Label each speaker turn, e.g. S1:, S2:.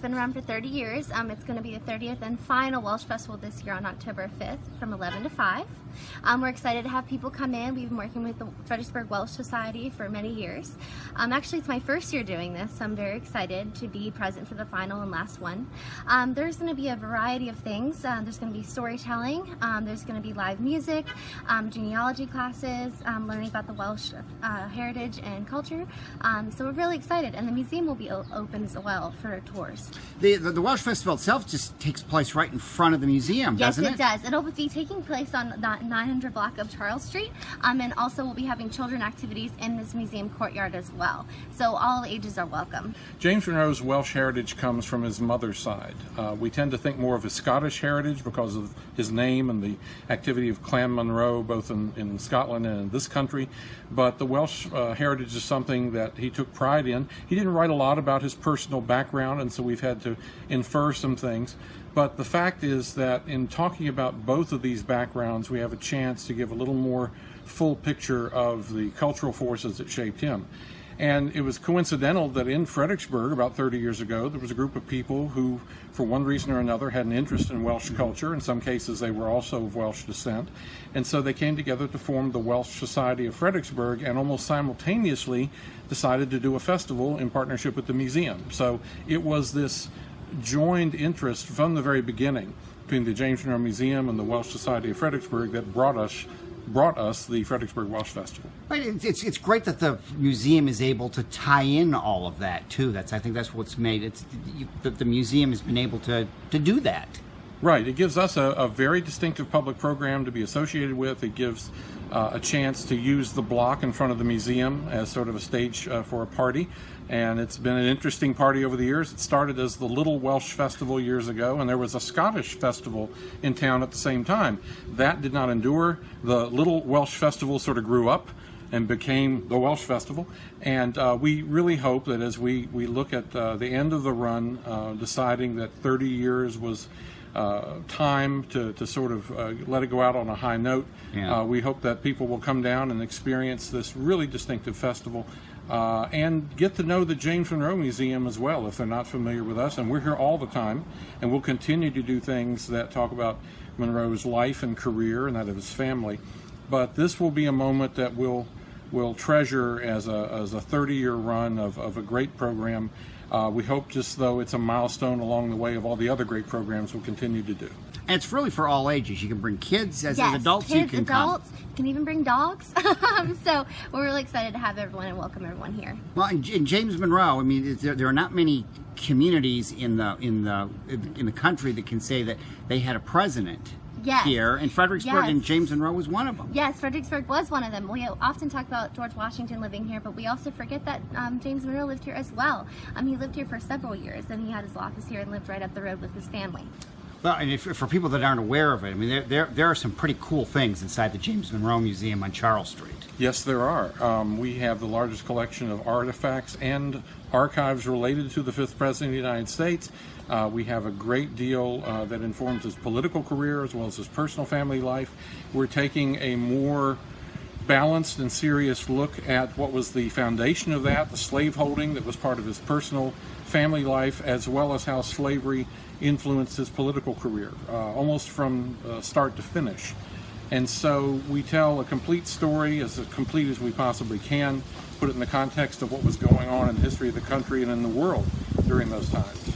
S1: been around for 30 years. It's going to be the 30th and final Welsh Festival this year on October 5th from 11 to 5. We're excited to have people come in. We've been working with the Fredericksburg Welsh Society for many years. Actually, it's my first year doing this, so I'm very excited to be present for the final and last one. There's going to be a variety of things. There's going to be storytelling. There's going to be live music, genealogy classes, learning about the Welsh heritage and culture. So we're really excited, and the museum will be open as well for tours.
S2: The Welsh Festival itself just takes place right in front of the museum, doesn't it?
S1: Yes, it does. It'll be taking place on the 900 block of Charles Street, and also we'll be having children activities in this museum courtyard as well. So all ages are welcome.
S3: James Monroe's Welsh heritage comes from his mother's side. We tend to think more of his Scottish heritage because of his name and the activity of Clan Monroe, both in Scotland and in this country. But the Welsh heritage is something that he took pride in. He didn't write a lot about his personal background, and so we've had to infer some things. But the fact is that in talking about both of these backgrounds, we have a chance to give a little more full picture of the cultural forces that shaped him. And it was coincidental that in Fredericksburg about 30 years ago, there was a group of people who, for one reason or another, had an interest in Welsh culture. In some cases, they were also of Welsh descent. And so they came together to form the Welsh Society of Fredericksburg, and almost simultaneously decided to do a festival in partnership with the museum. So it was this joined interest from the very beginning between the James Monroe Museum and the Welsh Society of Fredericksburg that brought us the Fredericksburg Welsh Festival.
S2: Right, it's great that the museum is able to tie in all of that too. I think that's what's made the museum has been able to do that.
S3: Right. It gives us a very distinctive public program to be associated with. It gives a chance to use the block in front of the museum as sort of a stage for a party. And it's been an interesting party over the years. It started as the Little Welsh Festival years ago, and there was a Scottish festival in town at the same time. That did not endure. The Little Welsh Festival sort of grew up and became the Welsh Festival. And we really hope that as we look at the end of the run, deciding that 30 years was time to sort of let it go out on a high note.
S2: Yeah.
S3: We hope that people will come down and experience this really distinctive festival and get to know the James Monroe Museum as well if they're not familiar with us. And we're here all the time, and we'll continue to do things that talk about Monroe's life and career and that of his family. But this will be a moment that we'll treasure as a 30-year run of a great program. We hope, just though it's a milestone along the way of all the other great programs we'll continue to do.
S2: And it's really for all ages. You can bring kids, as adults
S1: kids,
S2: you can
S1: adults,
S2: come.
S1: You can even bring dogs. So we're really excited to have everyone and welcome everyone here.
S2: Well, in James Monroe, I mean, there are not many communities in the country that can say that they had a president.
S1: Yes.
S2: Here, and Fredericksburg,
S1: Yes.
S2: and James Monroe was one of them.
S1: Yes, Fredericksburg was one of them. We often talk about George Washington living here, but we also forget that James Monroe lived here as well. He lived here for several years, and he had his office here and lived right up the road with his family.
S2: Well, and for people that aren't aware of it, I mean, there are some pretty cool things inside the James Monroe Museum on Charles Street.
S3: Yes, there are. We have the largest collection of artifacts and archives related to the 5th President of the United States. We have a great deal that informs his political career as well as his personal family life. We're taking a more balanced and serious look at what was the foundation of that, the slaveholding that was part of his personal family life, as well as how slavery influenced his political career, almost from start to finish. And so we tell a complete story, as complete as we possibly can, put it in the context of what was going on in the history of the country and in the world during those times.